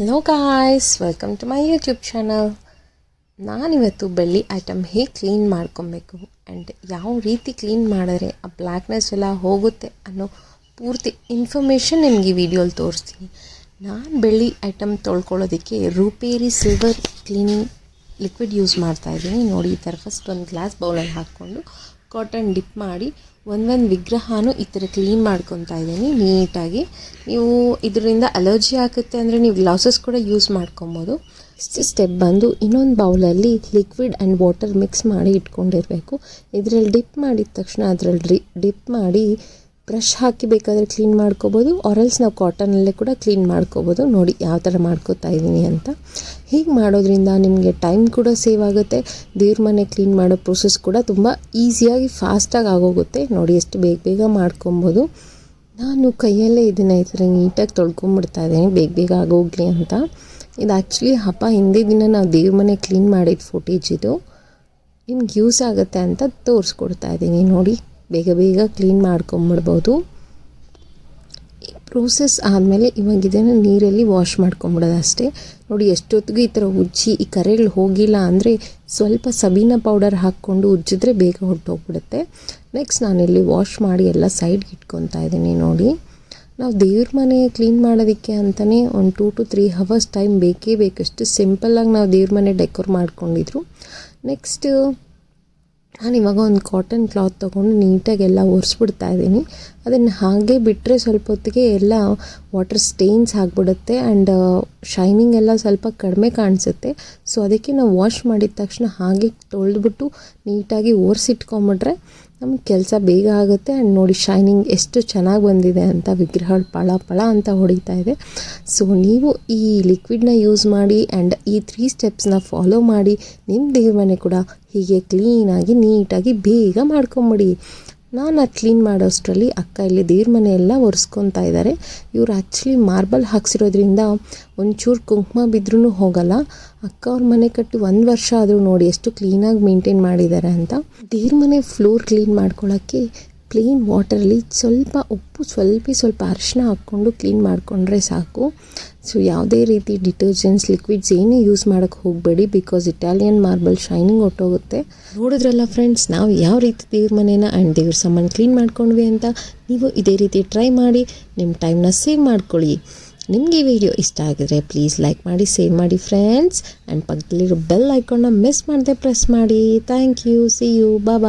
Hello guys, welcome to my YouTube channel. ನಾನಿವತ್ತು ಬೆಳ್ಳಿ item ಹೇಗೆ ಕ್ಲೀನ್ ಮಾಡ್ಕೊಬೇಕು ಆ್ಯಂಡ್ ಯಾವ ರೀತಿ ಕ್ಲೀನ್ ಮಾಡಿದ್ರೆ ಆ ಬ್ಲ್ಯಾಕ್ನೆಸ್ ಎಲ್ಲ ಹೋಗುತ್ತೆ ಅನ್ನೋ ಪೂರ್ತಿ ಇನ್ಫಾರ್ಮೇಷನ್ ನಿಮಗೆ ಈ ವಿಡಿಯೋಲಿ ತೋರಿಸ್ತೀನಿ. ನಾನು ಬೆಳ್ಳಿ ಐಟಮ್ ತೊಳ್ಕೊಳ್ಳೋದಕ್ಕೆ ರೂಪೇರಿ ಸಿಲ್ವರ್ ಕ್ಲೀನಿಂಗ್ ಲಿಕ್ವಿಡ್ ಯೂಸ್ ಮಾಡ್ತಾಯಿದ್ದೀನಿ. ನೋಡಿ, ಈ ಥರ ಫಸ್ಟ್ ಒಂದು ಗ್ಲಾಸ್ ಬೌಲಲ್ಲಿ ಹಾಕ್ಕೊಂಡು ಕಾಟನ್ ಡಿಪ್ ಮಾಡಿ ಒಂದು ವಿಗ್ರಹನೂ ಈ ಥರ ಕ್ಲೀನ್ ಮಾಡ್ಕೊತಾ ಇದ್ದೀನಿ ನೀಟಾಗಿ. ನೀವು ಇದರಿಂದ ಅಲರ್ಜಿ ಆಗುತ್ತೆ ಅಂದರೆ ನೀವು ಗ್ಲಾಸಸ್ ಕೂಡ ಯೂಸ್ ಮಾಡ್ಕೊಬೋದು. ಸ್ಟೆಪ್ ಬಂದು ಇನ್ನೊಂದು ಬೌಲಲ್ಲಿ ಲಿಕ್ವಿಡ್ ಆ್ಯಂಡ್ ವಾಟರ್ ಮಿಕ್ಸ್ ಮಾಡಿ ಇಟ್ಕೊಂಡಿರಬೇಕು. ಇದರಲ್ಲಿ ಡಿಪ್ ಮಾಡಿದ ತಕ್ಷಣ ಅದರಲ್ಲಿ ಡಿಪ್ ಮಾಡಿ ಬ್ರಷ್ ಹಾಕಿ ಬೇಕಾದರೆ ಕ್ಲೀನ್ ಮಾಡ್ಕೋಬೋದು, ಆರೆಲ್ಸ್ ನಾವು ಕಾಟನಲ್ಲೇ ಕೂಡ ಕ್ಲೀನ್ ಮಾಡ್ಕೋಬೋದು. ನೋಡಿ ಯಾವ ಥರ ಮಾಡ್ಕೋತಾ ಇದ್ದೀನಿ ಅಂತ. ಹೀಗೆ ಮಾಡೋದ್ರಿಂದ ನಿಮಗೆ ಟೈಮ್ ಕೂಡ ಸೇವ್ ಆಗುತ್ತೆ. ದೇವ್ರ ಮನೆ ಕ್ಲೀನ್ ಮಾಡೋ ಪ್ರೊಸೆಸ್ ಕೂಡ ತುಂಬ ಈಸಿಯಾಗಿ ಫಾಸ್ಟಾಗಿ ಆಗೋಗುತ್ತೆ. ನೋಡಿ ಎಷ್ಟು ಬೇಗ ಮಾಡ್ಕೊಬೋದು. ನಾನು ಕೈಯಲ್ಲೇ ಇದನ್ನು ಈ ಥರ ನೀಟಾಗಿ ತೊಳ್ಕೊಂಬಿಡ್ತಾ ಇದ್ದೀನಿ ಬೇಗ ಆಗೋಗ್ಲಿ ಅಂತ. ಇದು ಆ್ಯಕ್ಚುಲಿ ಹಬ್ಬ ಹಿಂದೆ ದಿನ ನಾವು ದೇವ್ರ ಮನೆ ಕ್ಲೀನ್ ಮಾಡಿದ ಫುಟೇಜ್ ಇದು. ನಿಮ್ಗೆ ಯೂಸ್ ಆಗುತ್ತೆ ಅಂತ ತೋರಿಸ್ಕೊಡ್ತಾ ಇದ್ದೀನಿ. ನೋಡಿ ಬೇಗ ಕ್ಲೀನ್ ಮಾಡ್ಕೊಂಬಿಡ್ಬೋದು. ಈ ಪ್ರೋಸೆಸ್ ಆದಮೇಲೆ ಇವಾಗ ಇದನ್ನು ನೀರಲ್ಲಿ ವಾಶ್ ಮಾಡ್ಕೊಂಬಿಡೋದು ಅಷ್ಟೇ. ನೋಡಿ ಎಷ್ಟೊತ್ತಿಗೂ ಈ ಥರ ಉಜ್ಜಿ ಈ ಕರೆಗಳು ಹೋಗಿಲ್ಲ ಅಂದರೆ ಸ್ವಲ್ಪ ಸಬೀನಾ ಪೌಡರ್ ಹಾಕ್ಕೊಂಡು ಉಜ್ಜಿದ್ರೆ ಬೇಗ ಹೊರಟೋಗ್ಬಿಡುತ್ತೆ. ನೆಕ್ಸ್ಟ್ ನಾನಿಲ್ಲಿ ವಾಶ್ ಮಾಡಿ ಎಲ್ಲ ಸೈಡ್ಗೆ ಇಟ್ಕೊತಾ ಇದ್ದೀನಿ. ನೋಡಿ, ನಾವು ದೇವ್ರ ಮನೆ ಕ್ಲೀನ್ ಮಾಡೋದಕ್ಕೆ ಅಂತಲೇ ಒಂದು 2 to 3 hours ಟೈಮ್ ಬೇಕಷ್ಟು ಸಿಂಪಲ್ಲಾಗಿ ನಾವು ದೇವ್ರ ಮನೆ ಡೆಕೋರ್ ಮಾಡ್ಕೊಂಡಿದ್ರು. ನೆಕ್ಸ್ಟ್ ನಾನು ಇವಾಗ ಒಂದು ಕಾಟನ್ ಕ್ಲಾತ್ ತೊಗೊಂಡು ನೀಟಾಗಿ ಎಲ್ಲ ಒರೆಸ್ಬಿಡ್ತಾ ಇದ್ದೀನಿ. ಅದನ್ನು ಹಾಗೆ ಬಿಟ್ಟರೆ ಸ್ವಲ್ಪ ಹೊತ್ತಿಗೆ ಎಲ್ಲ ವಾಟರ್ ಸ್ಟೇನ್ಸ್ ಆಗಿಬಿಡುತ್ತೆ ಆ್ಯಂಡ್ ಶೈನಿಂಗ್ ಎಲ್ಲ ಸ್ವಲ್ಪ ಕಡಿಮೆ ಕಾಣಿಸುತ್ತೆ. ಸೊ ಅದಕ್ಕೆ ನಾವು ವಾಶ್ ಮಾಡಿದ ತಕ್ಷಣ ಹಾಗೆ ತೊಳೆದ್ಬಿಟ್ಟು ನೀಟಾಗಿ ಒರೆಸಿಟ್ಕೊಂಬಿಟ್ರೆ ನಮಗೆ ಕೆಲಸ ಬೇಗ ಆಗುತ್ತೆ. ಆ್ಯಂಡ್ ನೋಡಿ ಶೈನಿಂಗ್ ಎಷ್ಟು ಚೆನ್ನಾಗಿ ಬಂದಿದೆ ಅಂತ, ವಿಗ್ರಹಗಳು ಪಳ ಅಂತ ಹೊಡಿತಾ ಇದೆ. ಸೊ ನೀವು ಈ ಲಿಕ್ವಿಡ್ನ ಯೂಸ್ ಮಾಡಿ ಆ್ಯಂಡ್ ಈ 3 ಸ್ಟೆಪ್ಸ್ನ ಫಾಲೋ ಮಾಡಿ ನಿಮ್ಮ ದೇವ್ರ ಮನೆ ಕೂಡ ಹೀಗೆ ಕ್ಲೀನಾಗಿ ನೀಟಾಗಿ ಬೇಗ ಮಾಡ್ಕೊಂಬಿಡಿ. ನಾನು ಅದು ಕ್ಲೀನ್ ಮಾಡೋಷ್ಟರಲ್ಲಿ ಅಕ್ಕ ಇಲ್ಲಿ ದೇವ್ರ ಮನೆ ಎಲ್ಲ ಒರೆಸ್ಕೊತಾ ಇದ್ದಾರೆ. ಇವ್ರು ಆ್ಯಕ್ಚುಲಿ ಮಾರ್ಬಲ್ ಹಾಕ್ಸಿರೋದ್ರಿಂದ ಒಂಚೂರು ಕುಂಕುಮ ಬಿದ್ರೂ ಹೋಗಲ್ಲ. ಅಕ್ಕ ಅವ್ರ ಮನೆ ಕಟ್ಟಿ 1 ವರ್ಷ ಆದರೂ ನೋಡಿ ಎಷ್ಟು ಕ್ಲೀನಾಗಿ ಮೇಂಟೈನ್ ಮಾಡಿದ್ದಾರೆ ಅಂತ. ದೇವ್ರ ಮನೆ ಫ್ಲೋರ್ ಕ್ಲೀನ್ ಮಾಡ್ಕೊಳ್ಳೋಕ್ಕೆ ಪ್ಲೇನ್ ವಾಟರಲ್ಲಿ ಸ್ವಲ್ಪ ಉಪ್ಪು ಸ್ವಲ್ಪ ಅರಿಶಿನ ಹಾಕ್ಕೊಂಡು ಕ್ಲೀನ್ ಮಾಡಿಕೊಂಡ್ರೆ ಸಾಕು. ಸೊ ಯಾವುದೇ ರೀತಿ ಡಿಟರ್ಜೆಂಟ್ಸ್ ಲಿಕ್ವಿಡ್ಸ್ ಏನೇ ಯೂಸ್ ಮಾಡೋಕ್ಕೆ ಹೋಗಬೇಡಿ, ಬಿಕಾಸ್ ಇಟಾಲಿಯನ್ ಮಾರ್ಬಲ್ ಶೈನಿಂಗ್ ಹೊಟ್ಟೋಗುತ್ತೆ. ನೋಡಿದ್ರಲ್ಲ ಫ್ರೆಂಡ್ಸ್, ನಾವು ಯಾವ ರೀತಿ ದೇವ್ರ ಮನೇನ ಆ್ಯಂಡ್ ದೇವ್ರ ಸಾಮಾನು ಕ್ಲೀನ್ ಮಾಡ್ಕೊಂಡ್ವಿ ಅಂತ. ನೀವು ಇದೇ ರೀತಿ ಟ್ರೈ ಮಾಡಿ ನಿಮ್ಮ ಟೈಮ್ನ ಸೇವ್ ಮಾಡ್ಕೊಳ್ಳಿ. ನಿಮಗೆ ಈ ವಿಡಿಯೋ ಇಷ್ಟ ಆಗಿದ್ರೆ ಪ್ಲೀಸ್ ಲೈಕ್ ಮಾಡಿ, ಸೇವ್ ಮಾಡಿ ಫ್ರೆಂಡ್ಸ್, ಆ್ಯಂಡ್ ಪಕ್ಕದಲ್ಲಿರೋ ಬೆಲ್ ಐಕಾನ್ನ ಮಿಸ್ ಮಾಡದೆ ಪ್ರೆಸ್ ಮಾಡಿ. Thank you. See you. Bye.